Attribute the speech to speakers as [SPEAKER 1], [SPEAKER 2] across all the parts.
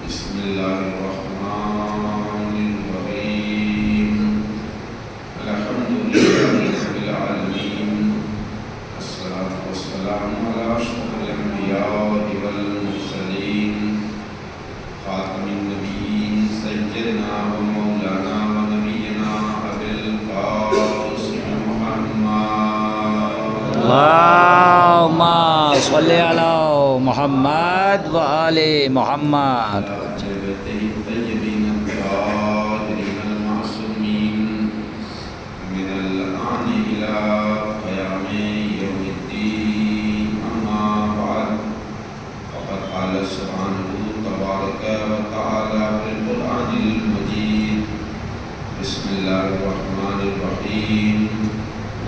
[SPEAKER 1] بسم الله الرحمن الرحيم الحمد لله رب العالمين والصلاة والسلام على أشرف الأنبياء والمرسلين خاتم النبيين سيدنا ومولانا ونبينا أبي القاسم محمد
[SPEAKER 2] اللهم صل على محمد وآل محمد
[SPEAKER 1] الطيبين الطاهرين المعصومين من الآن إلى قيام يوم الدين أما بعد فقد قال سبحانه تبارك وتعالى في القرآن المجيد بسم الله الرحمن الرحيم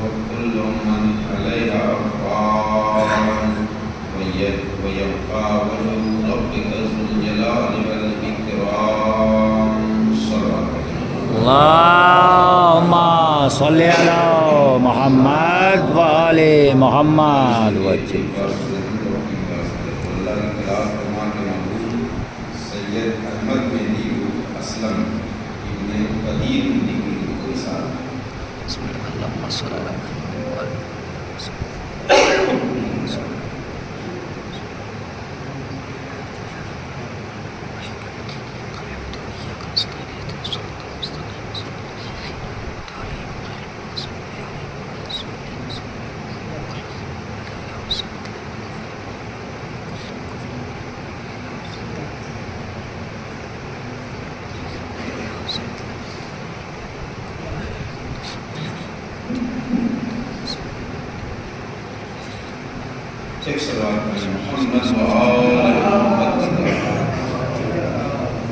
[SPEAKER 1] وكل من عليها فان ويبقى وجه ربك ذو الجلال والإكرام صلوات
[SPEAKER 2] اللهم صل على محمد وآل محمد وجل
[SPEAKER 1] سید احمد مہدی اسلم ابن قدیر مہدی کو ساتھ
[SPEAKER 2] بسم اللہ اللهم صل على محمد وآل
[SPEAKER 1] چیک صلوات محمد وآل محمد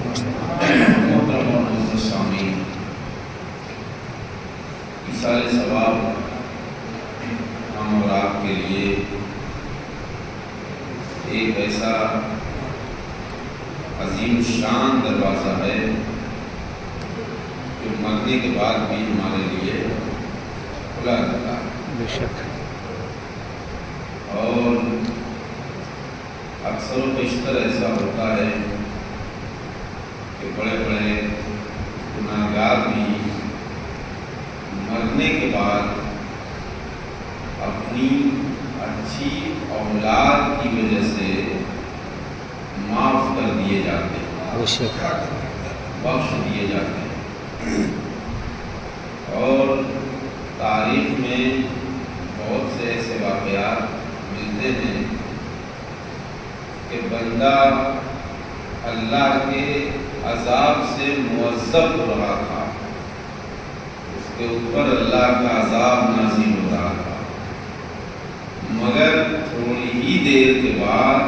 [SPEAKER 1] محترم و معزز سامعین، ایصال ثواب ہم اور آپ کے لیے ایک ایسا عظیم شان دروازہ ہے جو مرنے کے بعد بھی ہمارے لیے کھلا رہتا ہے۔
[SPEAKER 2] بے شک
[SPEAKER 1] اور اکثر و بیشتر ایسا ہوتا ہے کہ بڑے بڑے گناہگار بھی مرنے کے بعد اپنی اچھی اولاد کی وجہ سے معاف کر دیے جاتے ہیں،
[SPEAKER 2] بے شک
[SPEAKER 1] بخش دیے جاتے ہیں۔ اور تاریخ میں بہت سے ایسے واقعات ملتے ہیں کہ بندہ اللہ کے عذاب سے معذب ہو رہا تھا، اس کے اوپر اللہ کا عذاب نازل ہو رہا تھا، مگر تھوڑی ہی دیر کے بعد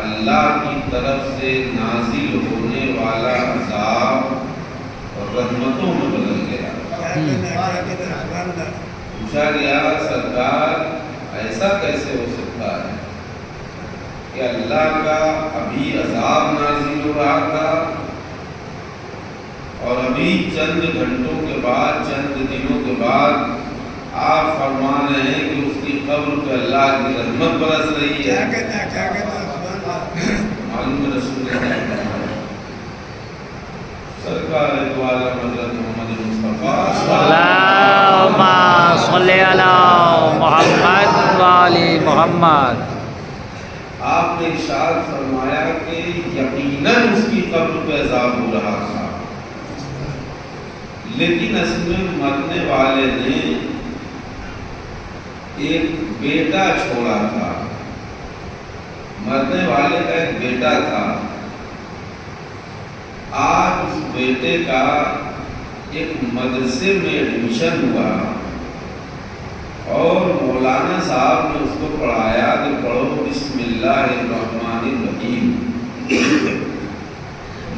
[SPEAKER 1] اللہ کی طرف سے نازل ہونے والا عذاب رحمتوں میں بدل گیا۔ پوچھا گیا سرکار ایسا کیسے ہو سکتا ہے کہ اللہ کا ابھی عذاب نازل ہو رہا تھا اور ابھی چند گھنٹوں کے بعد چند دنوں کے بعد آپ فرما رہے ہیں کہ اس کی قبر پہ اللہ کی رحمت برس رہی ہے۔ معلوم ہے رسول اللہ سرکار دو عالم حضرت محمد مصطفیٰ
[SPEAKER 2] اللهم صل على محمد وآل محمد۔
[SPEAKER 1] آپ نے ارشاد فرمایا کہ یقیناً اس کی قبر پہ عذاب ہو رہا تھا، لیکن اصل میں مرنے والے نے ایک بیٹا چھوڑا تھا، مرنے والے کا ایک بیٹا تھا۔ آج اس بیٹے کا ایک مدرسے میں ایڈمیشن ہوا اور مولانا صاحب نے اس کو پڑھایا کہ پڑھو بسم اللہ الرحمن الرحیم۔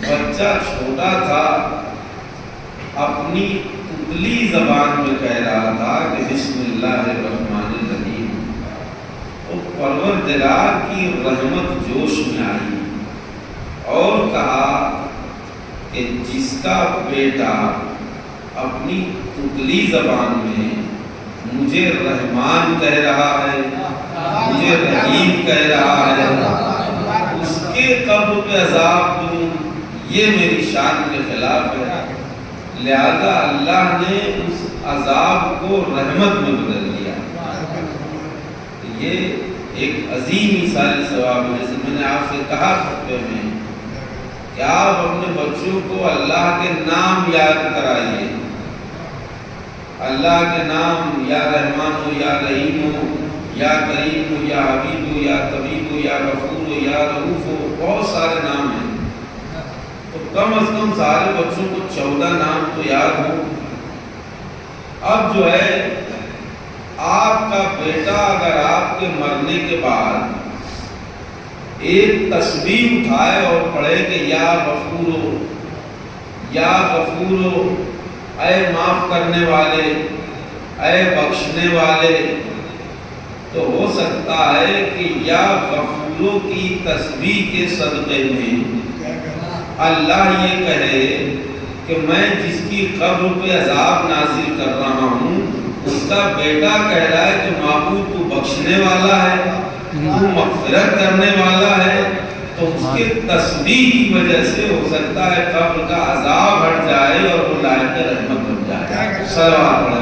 [SPEAKER 1] بچہ چھوٹا تھا، اپنی تتلی زبان میں کہہ رہا تھا کہ بسم اللہ الرحمن الرحیم۔ وہ پروردگار کی رحمت جوش میں آئی اور کہا کہ جس کا بیٹا اپنی تتلی زبان میں مجھے رحمان کہہ رہا ہے، مجھے رحیم کہہ رہا ہے، اس کے قبر پہ پہ عذاب دوں یہ میری شان کے خلاف ہے، لہذا اللہ نے اس عذاب کو رحمت میں بدل دیا۔ یہ ایک عظیم مثال ثواب ہے۔ جیسے میں نے آپ سے کہا خطبے میں کہ آپ اپنے بچوں کو اللہ کے نام یاد کرائیے، اللہ کے نام، یا رحمان ہو، یا رحیم ہو، یا کریم ہو، یا حبیب ہو، یا طبیب ہو، یا غفور ہو، یا رؤوف ہو، بہت سارے نام ہیں، تو کم از کم سارے بچوں کو 14 نام تو یاد ہو۔ اب جو ہے آپ کا بیٹا اگر آپ کے مرنے کے بعد ایک تسبیح اٹھائے اور پڑھے کہ یا غفور ہو، یا غفور ہو، اے معاف کرنے والے، اے بخشنے والے، تو ہو سکتا ہے کہ یا غفوروں کی تسبیح کے صدقے میں اللہ یہ کہے کہ میں جس کی قبر پہ عذاب نازل کر رہا ہوں اس کا بیٹا کہہ رہا ہے کہ معبود تو بخشنے والا ہے، تو مغفرت کرنے والا ہے، تو اس کے تسبیح کی وجہ سے ہو سکتا ہے قبر کا عذاب ہٹ جائے اور وہ لائق رحمت بن جائے۔ صلوات پڑھیں۔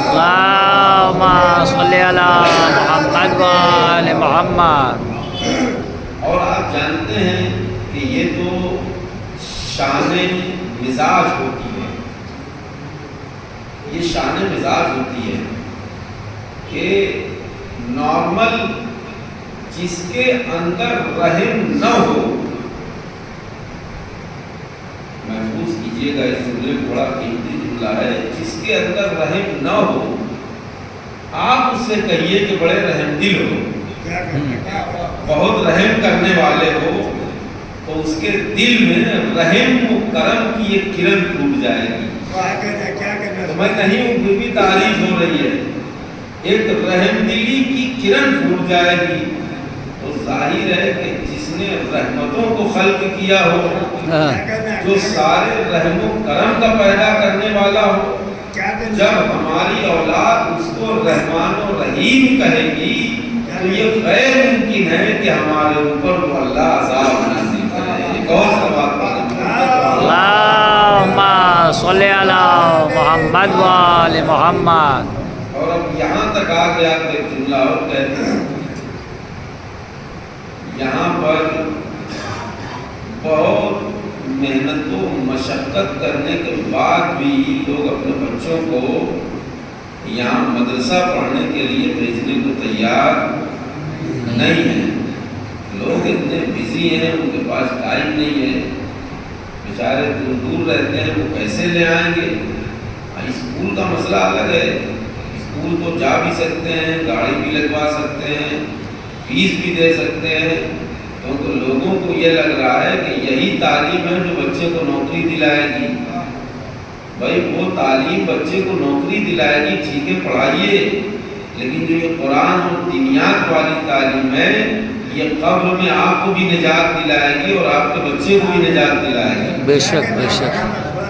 [SPEAKER 2] اللہم صلی علی محمد وآل محمد۔
[SPEAKER 1] اور آپ جانتے ہیں کہ یہ تو شان مزاج ہوتی ہے، یہ شان مزاج ہوتی ہے کہ نارمل جس کے اندر رحم نہ ہو، محفوظ کیجئے گا اس جملے کو، بڑا قیمتی جملہ ہے، جس کے اندر رحم نہ ہو آپ اس سے کہیے کہ بڑے رحم دل ہو، بہت رحم کرنے والے ہو، تو اس کے دل میں رحم و کرم کی ایک کرن ٹوٹ جائے گی۔ تو میں کہیں ہوں پھر بھی تعریف ہو رہی ہے، ایک رحم دلی کی کرن ٹوٹ جائے گی، تو ظاہر ہے کہ جس نے رحمتوں کو خلق کیا ہو، جو سارے رحم و کرم کا پیدا کرنے والا ہو، جب ہماری اولاد اس کو رحمان و رحیم کہے گی تو یہ غیر ممکن ہے کہ ہمارے اوپر وہ اللہ عذاب نازل کرے۔ ایک اور سوال پڑھیں۔
[SPEAKER 2] اللہم صلی علی محمد وآل محمد۔
[SPEAKER 1] اور اب یہاں تک آ گیا تو ایک جملہ اور کہتے ہیں، یہاں پر بہت محنت و مشقت کرنے کے بعد بھی لوگ اپنے بچوں کو یہاں مدرسہ پڑھنے کے لیے بھیجنے کو تیار نہیں ہیں۔ لوگ اتنے بزی ہیں، ان کے پاس ٹائم نہیں ہے، بیچارے دور دور رہتے ہیں، وہ کیسے لے آئیں گے؟ اسکول کا مسئلہ الگ ہے، اسکول تو جا بھی سکتے ہیں، گاڑی بھی لگوا سکتے ہیں، فیس بھی دے سکتے ہیں، کیونکہ لوگوں کو یہ لگ رہا ہے کہ یہی تعلیم ہے جو بچے کو نوکری دلائے گی۔ بھائی وہ تعلیم بچے کو نوکری دلائے گی، ٹھیک ہے پڑھائیے، لیکن جو یہ قرآن اور دینیات والی تعلیم ہے یہ قبر میں آپ کو بھی نجات دلائے گی اور آپ کے بچے کو بھی نجات دلائے گی۔
[SPEAKER 2] بے شک بے شک۔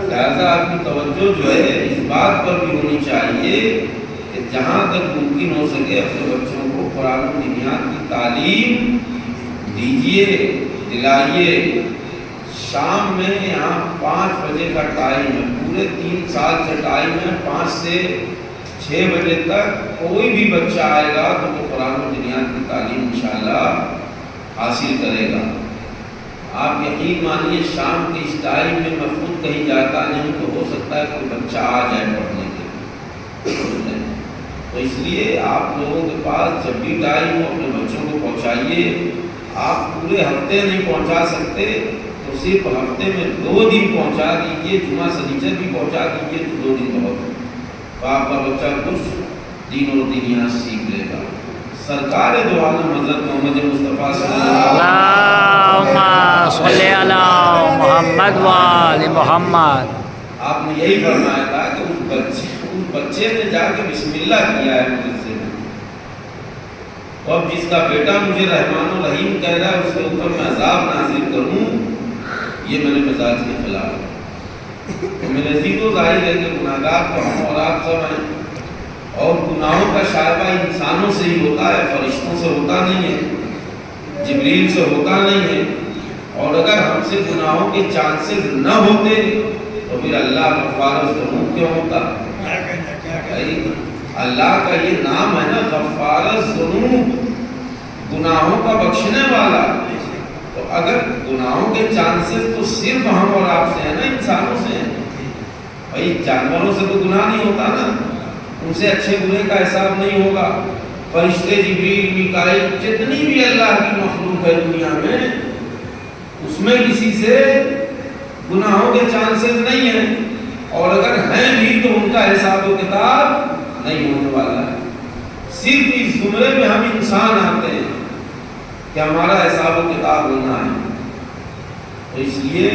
[SPEAKER 1] لہٰذا آپ کی توجہ جو ہے اس بات پر بھی ہونی چاہیے کہ جہاں تک ممکن ہو سکے اپنے بچوں کو قرآن و دینیات کی تعلیم دیجیے، دلائیے۔ شام میں یہاں 5 بجے کا ٹائم ہے، پورے 3 سال سے ٹائم ہے، 5 سے 6 بجے تک کوئی بھی بچہ آئے گا تو وہ قرآن و دینیات کی تعلیم انشاءاللہ حاصل کرے گا۔ آپ یقین مانیے شام کے اس ٹائم میں میں خود کہیں جاتا نہیں تو ہو سکتا ہے کوئی بچہ آ جائے پڑھنے کے لیے، تو اس لیے آپ لوگوں کے پاس جب بھی ٹائم ہو اپنے بچوں کو پہنچائیے۔ آپ پورے ہفتے نہیں پہنچا سکتے تو صرف ہفتے میں 2 دن پہنچا دیجیے، جمعہ سنیچر بھی پہنچا دیجیے تو 2 دن بہت ہے، تو آپ کا بچہ کچھ دین اور دینیات سیکھ لے گا۔ سرکار دو عالم حضرت محمد مصطفیٰ صلی اللہ
[SPEAKER 2] اللہم صلی علی محمد وآل محمد۔
[SPEAKER 1] آپ نے یہی فرمایا تھا کہ اس بچے نے جا کے بسم اللہ کیا ہے مدرسے میں، تو اب جس کا بیٹا مجھے رحمان و رحیم کہہ رہا ہے اس کے اوپر میں عذاب نازل کروں، یہ میرے مزاج کے خلاف ہے۔ تو میرے عزیزو ظاہر ہے کہ گناہگار تو ہم اور آپ سب ہیں، اور گناہوں کا شائبہ انسانوں سے ہی ہوتا ہے، فرشتوں سے ہوتا نہیں ہے، جبریل سے ہوتا نہیں ہے، اور اگر ہم سے گناہوں کے چانسز نہ ہوتے تو پھر اللہ غفار الذنوب کیوں ہوتا؟ بھائی اللہ کا یہ نام ہے نا، غفار الذنوب، گناہوں کا بخشنے والا۔ تو اگر گناہوں کے چانسز تو صرف ہم اور آپ سے ہیں نا، انسانوں سے ہیں۔ بھائی جانوروں سے تو گناہ نہیں ہوتا نا، ان سے اچھے برے کا حساب نہیں ہوگا۔ فرشتے جبریل میکائیل جتنی بھی اللہ کی مخلوق ہے دنیا میں، اس میں کسی سے گناہوں کے چانسز نہیں ہیں، اور اگر ہیں بھی تو ان کا حساب و کتاب نہیں ہونے والا ہے۔ صرف اس زمرے میں ہم انسان آتے ہیں کہ ہمارا حساب و کتاب ہونا ہے۔ تو اس لیے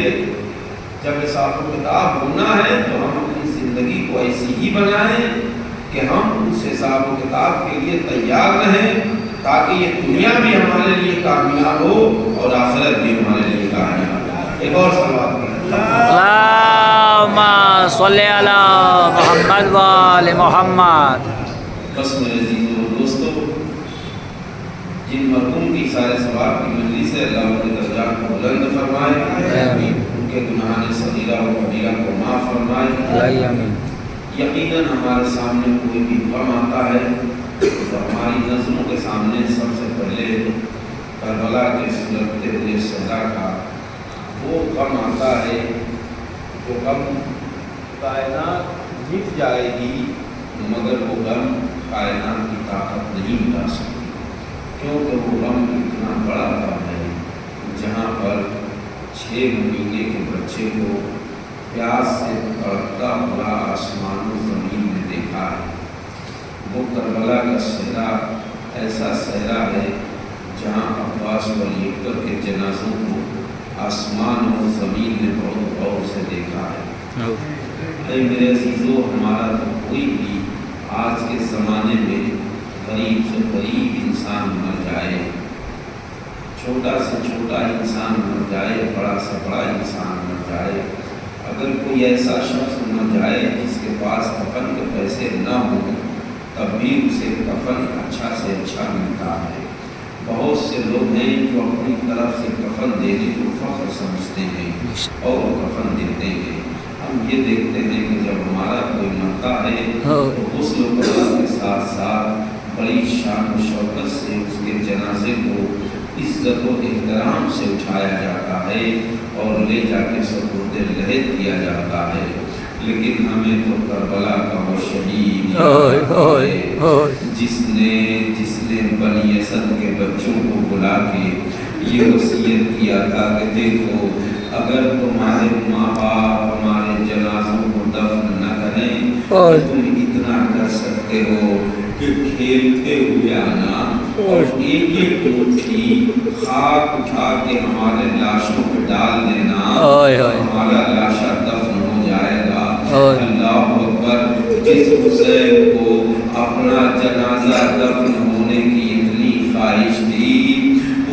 [SPEAKER 1] جب حساب و کتاب ہونا ہے تو ہم اپنی زندگی کو ایسی ہی بنائیں کہ ہم اس حساب و کتاب کے لیے تیار رہیں، تاکہ یہ دنیا بھی ہمارے لیے کامیاب ہو اور آخرت بھی ہمارے لیے کامیاب ہو۔ ایک اور سوال کریں۔
[SPEAKER 2] اللہم صلی علی محمد وآل محمد۔
[SPEAKER 1] بس میرے عزیزوں و دوستو، جن مرحوم کی سارے ثواب کی مجلس سے اللہ ان کے درجات کو بلند فرمائے، ان کے گناہان صغیرہ و کبیرہ کو معاف فرمائے۔ یقیناً ہمارے سامنے کوئی بھی غم آتا ہے تو ہماری نظروں کے سامنے سب سے پہلے کربلا کے سلگتے ہوئے صحرا کا وہ غم آتا ہے، جو غم کائنات مٹ جائے گی مگر وہ غم کائنات کی طاقت نہیں مٹا سکتی، کیونکہ وہ غم اتنا بڑا غم ہے۔ جہاں پر 6 مہینے کے بچے کو پیاس سے تڑپتا ہوا آسمان و زمین میں دیکھا ہے، وہ کربلا کا صحرا ایسا صحرا ہے جہاں عباس و علی اکبر کے جنازوں کو آسمان اور زمین نے بہت غور سے دیکھا ہے۔ اے میرے عزیزو، ہمارا تو کوئی بھی آج کے زمانے میں غریب سے غریب انسان مر جائے، چھوٹا سے چھوٹا انسان مر جائے، بڑا سے بڑا انسان مر جائے، اگر کوئی ایسا شخص مر جائے جس کے پاس کفن کے پیسے نہ ہوں تب بھی اسے کفن اچھا سے اچھا ملتا ہے۔ بہت سے لوگ ہیں جو اپنی طرف سے کفن دینے کو فخر سمجھتے ہیں اور کفن دیتے ہیں۔ ہم یہ دیکھتے ہیں کہ جب ہمارا کوئی مرتا ہے تو غسل و کفن کے ساتھ ساتھ بڑی شان و شوکت سے اس کے جنازے کو عزت و احترام سے اٹھایا جاتا ہے اور لے جا کے سپرد لحد کیا جاتا ہے۔ لیکن ہمیں تو کربلا کا وہ شہید جس نے بنی اسد کے بچوں کو بلا کے یہ وصیت کیا تھا کہ دیکھو، اگر تمہارے ماں باپ ہمارے جنازوں کو دفن نہ کریں تو تم اتنا کر سکتے ہو کہ کھیلتے ہوئے آنا اور ایک ایک مٹھی خاک اٹھا کے ہمارے لاشوں پہ ڈال دینا، ہمارا لاشا دفن ہو جائے گا۔ اللہ اکبر! جس حسین کو اپنا جنازہ دفن ہونے کی اتنی خواہش تھی،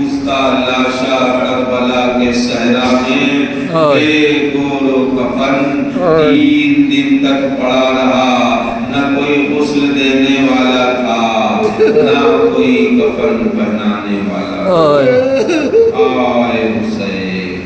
[SPEAKER 1] اس کا لاشا کربلا کے صحرا میں بے گور و کفن 3 دن تک پڑا رہا، نہ کوئی غسل دینے والا تھا، نہ کوئی کفن پہنانے والا۔ آئے حسین!